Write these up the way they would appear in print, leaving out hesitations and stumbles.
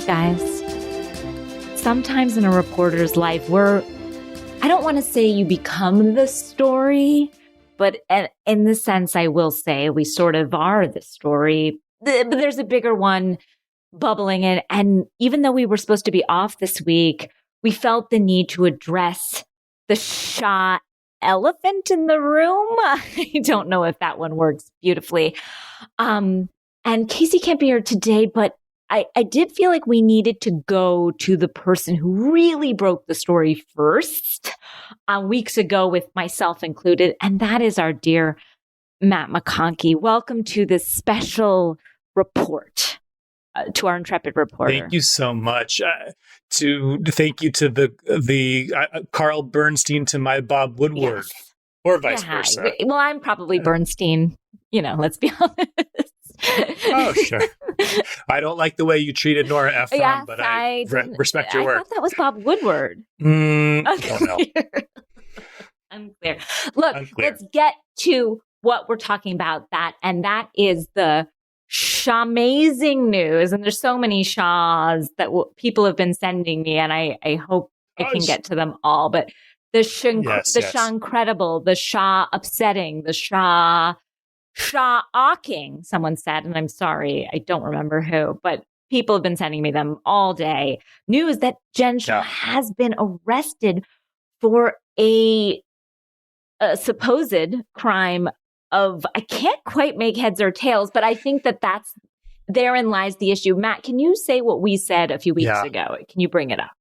Guys, sometimes in a reporter's life, I don't want to say you become the story, but in the sense I will say we sort of are the story. But there's a bigger one bubbling in. And even though we were supposed to be off this week, we felt the need to address the Shah elephant in the room. I don't know if that one works beautifully. And Casey can't be here today, but I did feel like we needed to go to the person who really broke the story first weeks ago, with myself included, and that is our dear Matt McConkey. Welcome to this special report, to our intrepid reporter. Thank you so much. Thank you to the Carl Bernstein to my Bob Woodward, yes. Or vice versa. Well, I'm probably Bernstein. Let's be honest. Oh, sure. I don't like the way you treated Nora Ephron, but I respect your work. I thought that was Bob Woodward. I don't know. Unclear. Look, let's get to what we're talking about, and that is the amazing news. And there's so many Shahs that people have been sending me, and I hope I can get to them all. But the Shah incredible, the Shah upsetting, the Shah-awking, someone said, and I'm sorry, I don't remember who, but people have been sending me them all day. News that Jen Shah has been arrested for a supposed crime of, I can't quite make heads or tails, but I think therein lies the issue. Matt, can you say what we said a few weeks ago? Can you bring it up?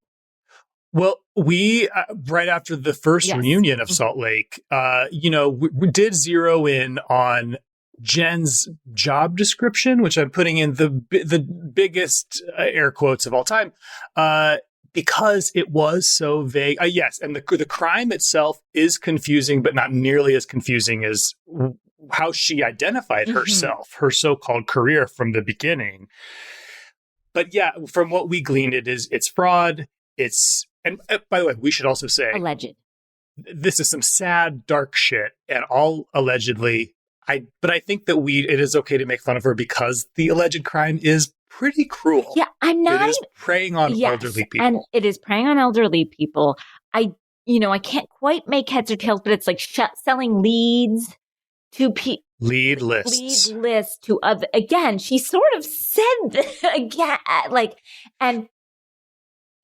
Well, we, right after the first reunion of Salt Lake, we did zero in on Jen's job description, which I'm putting in the biggest air quotes of all time, because it was so vague. Yes, and the crime itself is confusing, but not nearly as confusing as how she identified herself, her so-called career from the beginning. But yeah, from what we gleaned, it's fraud. And by the way, we should also say, alleged. This is some sad, dark shit, and all allegedly. But I think that it is okay to make fun of her because the alleged crime is pretty cruel. Yeah, I'm not. It is preying on elderly people, and it is preying on elderly people. I can't quite make heads or tails, but it's like selling leads to people. Lead lists to other. Again, she sort of said again, and.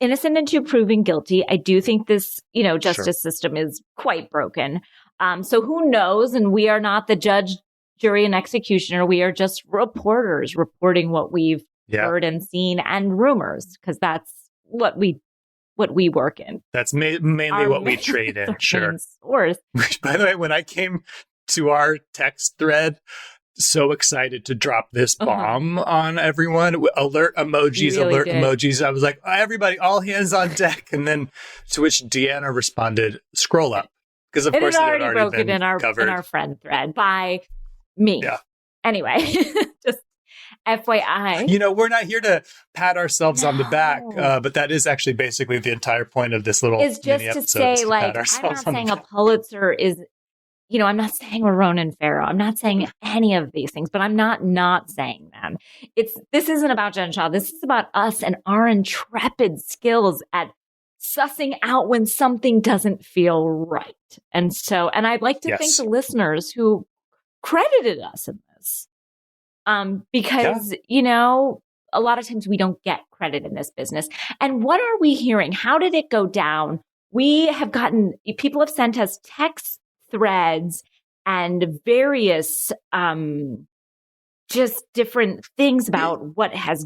Innocent until proven guilty. I do think this, justice system is quite broken. So who knows? And we are not the judge, jury, and executioner. We are just reporters reporting what we've heard and seen, and rumors, because that's what we work in. That's mainly what we trade in. Sure. Source. By the way, when I came to our text thread, so excited to drop this bomb on everyone. Alert emojis. I was like, everybody, all hands on deck. And then to which Deanna responded, scroll up. Because of course it had already broken been covered in our friend thread by me. Yeah. Anyway, just FYI. We're not here to pat ourselves on the back, but that is actually basically the entire point of this little is just to say, I'm not saying a Pulitzer is, I'm not saying we're Ronan Farrow. I'm not saying any of these things, but I'm not saying them. This isn't about Jen Shah. This is about us and our intrepid skills at sussing out when something doesn't feel right. And I'd like to thank the listeners who credited us in this. Because, a lot of times we don't get credit in this business. And what are we hearing? How did it go down? People have sent us texts, threads, and various just different things about what has.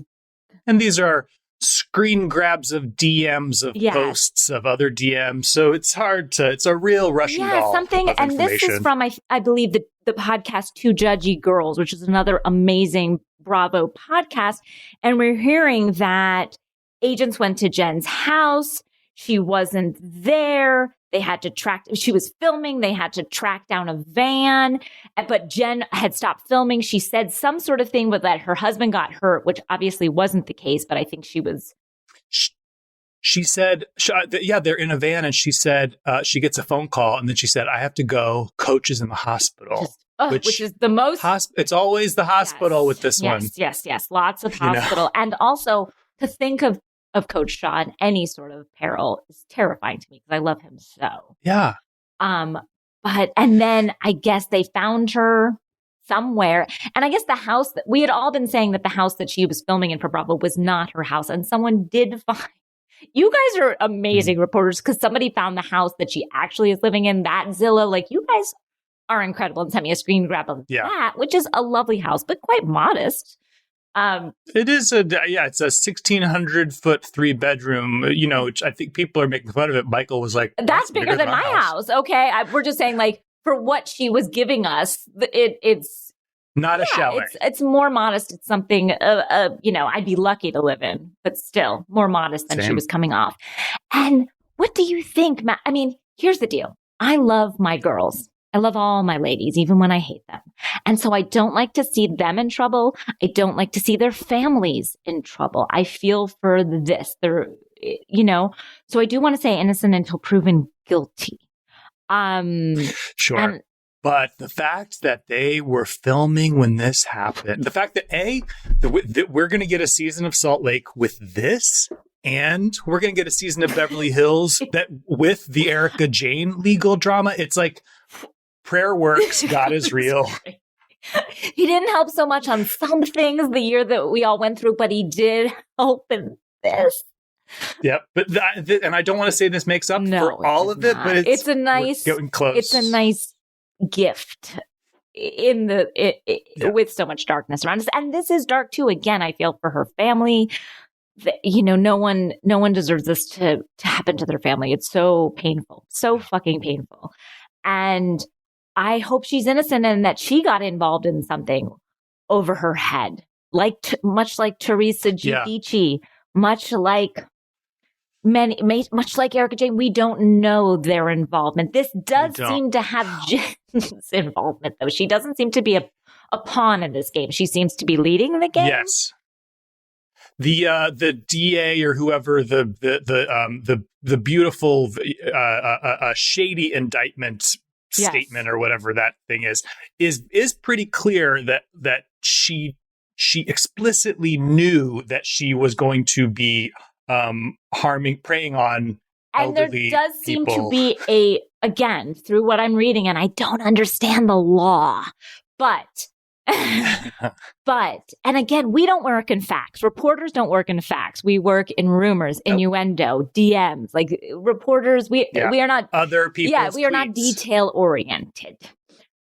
And these are screen grabs of DMs of posts of other DMs. So it's a real Russian doll. Something. And this is from, I believe, the podcast Two Judgy Girls, which is another amazing Bravo podcast. And we're hearing that agents went to Jen's house. She wasn't there. She was filming. They had to track down a van, but Jen had stopped filming. She said some sort of thing, but that her husband got hurt, which obviously wasn't the case, but I think she was. She said, they're in a van, and she said, she gets a phone call, and then she said, I have to go. Coach is in the hospital. Which is the most. It's always the hospital with this one. Yes. Lots of hospital. And also, to think of Coach Shaw in any sort of peril is terrifying to me because I love him so. Yeah. And then I guess they found her somewhere. And I guess the house that we had all been saying that the house that she was filming in for Bravo was not her house. And someone did find, you guys are amazing reporters because somebody found the house that she actually is living in, that Zillow. Like, you guys are incredible, and sent me a screen grab of that, which is a lovely house, but quite modest. It is it's a 1,600 foot 3-bedroom, which I think people are making fun of it. Michael was like, that's bigger than my house. Okay. We're just saying, like, for what she was giving us, it's not a chalet. It's more modest. It's something, I'd be lucky to live in, but still more modest than she was coming off. And what do you think, Matt? I mean, here's the deal. I love my girls. I love all my ladies, even when I hate them. And so I don't like to see them in trouble. I don't like to see their families in trouble. I feel for this. So I do want to say innocent until proven guilty. Sure. But the fact that they were filming when this happened, the fact that we're going to get a season of Salt Lake with this, and we're going to get a season of Beverly Hills that with the Erica Jane legal drama, it's like prayer works, God is real. He didn't help so much on some things the year that we all went through, but he did help in this. Yep, but and I don't want to say this makes up for all of it, but it's a nice, getting close. It's a nice gift with so much darkness around us, and this is dark too. Again, I feel for her family. No one deserves this to happen to their family. It's so painful, so fucking painful, and I hope she's innocent and that she got involved in something over her head, much like Teresa Giudice, much like Erica Jane. We don't know their involvement. This does seem to have Jen's involvement, though. She doesn't seem to be a pawn in this game. She seems to be leading the game. Yes. The DA or whoever the beautiful shady indictment statement or whatever that thing is pretty clear that she explicitly knew that she was going to be preying on and there does seem to be again through what I'm reading, and I don't understand the law, but and again, we don't work in facts. Reporters don't work in facts. We work in rumors, innuendo, DMs. Like reporters, we are not other people. Yeah, we are not detail oriented.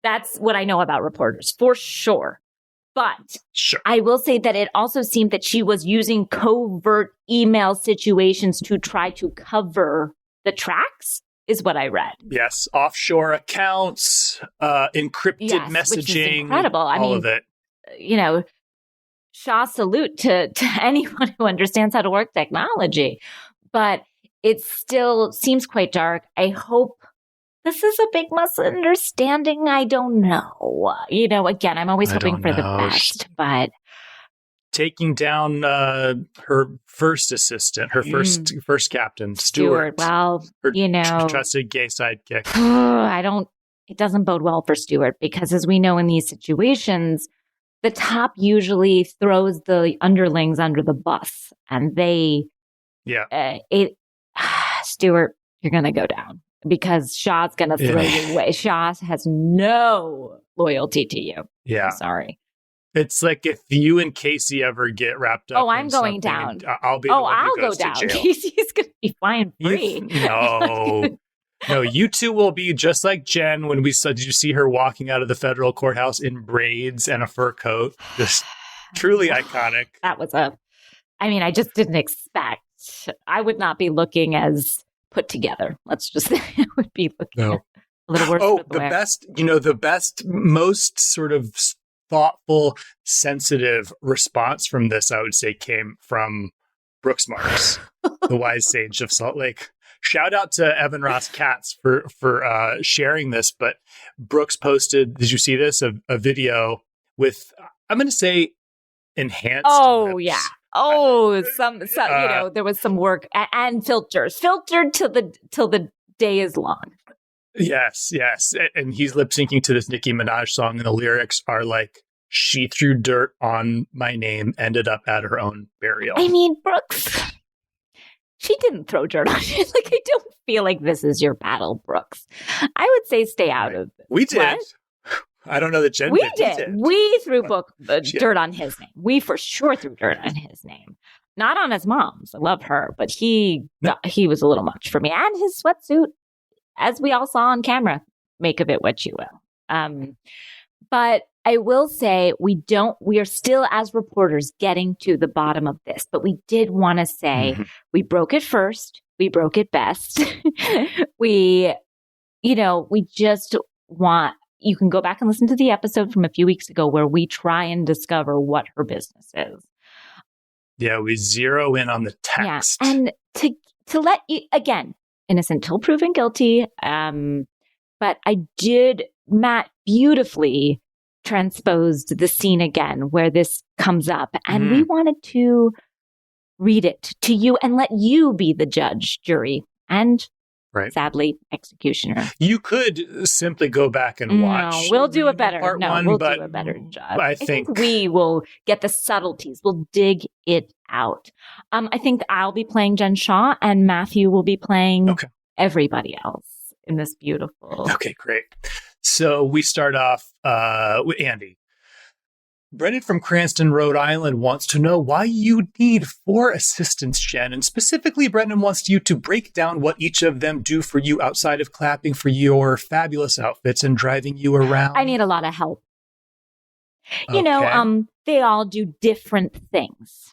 That's what I know about reporters for sure. But I will say that it also seemed that she was using covert email situations to try to cover the tracks. Is what I read. Yes, offshore accounts, encrypted messaging, which is incredible. All of it. Shaw salute to anyone who understands how to work technology, but it still seems quite dark. I hope this is a big misunderstanding. I don't know. Again, I'm always hoping for the best, but. Taking down her first assistant, her first captain, Stuart. Well, her trusted gay sidekick. It doesn't bode well for Stuart because, as we know in these situations, the top usually throws the underlings under the bus, and Stuart, you're going to go down because Shaw's going to throw you away. Shaw has no loyalty to you. Yeah, I'm sorry. It's like if you and Casey ever get wrapped up. Oh, I'm going down. I'll be. I'll go down. Casey's going to be flying free. No, you two will be just like Jen when we saw. Did you see her walking out of the federal courthouse in braids and a fur coat? Just truly iconic. That was I just didn't expect. I would not be looking as put together. Let's just say I would be looking a little worse. Oh, the best, most sort of thoughtful, sensitive response from this, I would say, came from Brooks Marks, the wise sage of Salt Lake. Shout out to Evan Ross Katz for sharing this. But Brooks posted, did you see this? A video with, I'm going to say, enhanced. Oh, lips. yeah. Oh, some there was some work and filtered till the day is long. Yes. And he's lip syncing to this Nicki Minaj song, and the lyrics are like, she threw dirt on my name, ended up at her own burial. I mean, Brooks, she didn't throw dirt on you. Like, I don't feel like this is your battle, Brooks. I would say stay out of this. We did. What? I don't know that Jen did. We threw dirt on his name. We for sure threw dirt on his name. Not on his mom's. I love her, but he was a little much for me. And his sweatsuit, as we all saw on camera, make of it what you will. But I will say we are still, as reporters, getting to the bottom of this. But we did want to say we broke it first. We broke it best. We just want, you can go back and listen to the episode from a few weeks ago where we try and discover what her business is. Yeah, we zero in on the text. Yeah. And to let you, again, innocent till proven guilty. But Matt beautifully transposed the scene again where this comes up. And we wanted to read it to you and let you be the judge, jury, and sadly, executioner. You could simply go back and watch. No, we'll do a better. We'll do a better job. I think we will get the subtleties. We'll dig it out. I think I'll be playing Jen Shaw and Matthew will be playing everybody else in this beautiful. Okay, great. So we start off with Andy. Brendan from Cranston, Rhode Island wants to know why you need 4 assistants, Jen. And specifically, Brendan wants you to break down what each of them do for you outside of clapping for your fabulous outfits and driving you around. I need a lot of help. You know, they all do different things.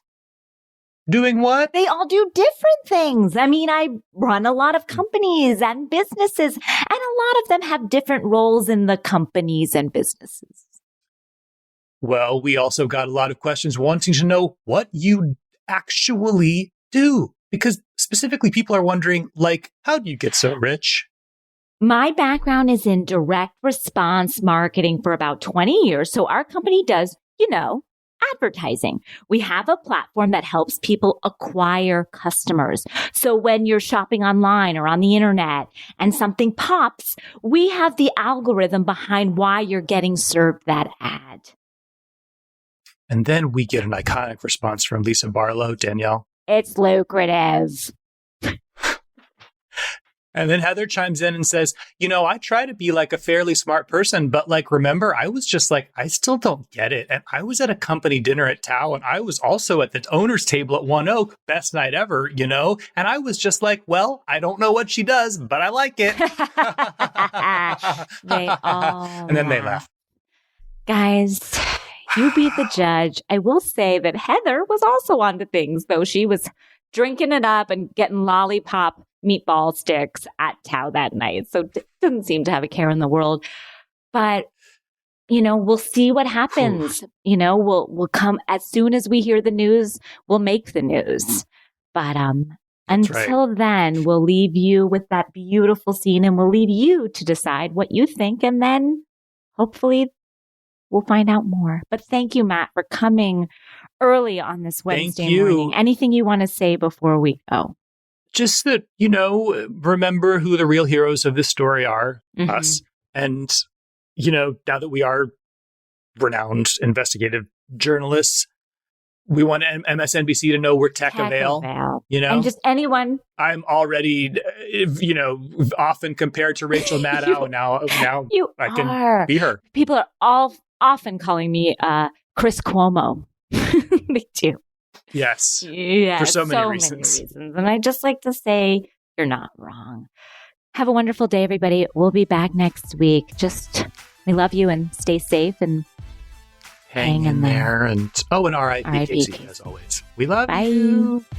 Doing what? They all do different things. I mean, I run a lot of companies and businesses, and a lot of them have different roles in the companies and businesses. Well, we also got a lot of questions wanting to know what you actually do. Because specifically, people are wondering, like, how do you get so rich? My background is in direct response marketing for about 20 years. So our company does, advertising. We have a platform that helps people acquire customers. So when you're shopping online or on the internet and something pops, we have the algorithm behind why you're getting served that ad. And then we get an iconic response from Lisa Barlow, Danielle. It's lucrative. And then Heather chimes in and says, I try to be like a fairly smart person, but remember, I was just I still don't get it. And I was at a company dinner at Tao, and I was also at the owner's table at One Oak, best night ever, and I was just well, I don't know what she does, but I like it. They all And then they laugh. Guys, you be the judge. I will say that Heather was also onto things, though. She was drinking it up and getting lollipop meatball sticks at Tao that night. So doesn't seem to have a care in the world. But, we'll see what happens. We'll come as soon as we hear the news, we'll make the news. But until then, we'll leave you with that beautiful scene and we'll leave you to decide what you think. And then hopefully we'll find out more. But thank you, Matt, for coming early on this Wednesday morning. Anything you want to say before we go? Just that, remember who the real heroes of this story are, us. And, now that we are renowned investigative journalists, we want MSNBC to know we're tech avail. And just anyone. I'm already, often compared to Rachel Maddow. Now I can be her. People are all often calling me Chris Cuomo. They do. Yes. Yeah. For so many reasons. And I just like to say, you're not wrong. Have a wonderful day, everybody. We'll be back next week. We love you and stay safe and hang in there. And R.I.P. Casey, as always. We love you. Bye.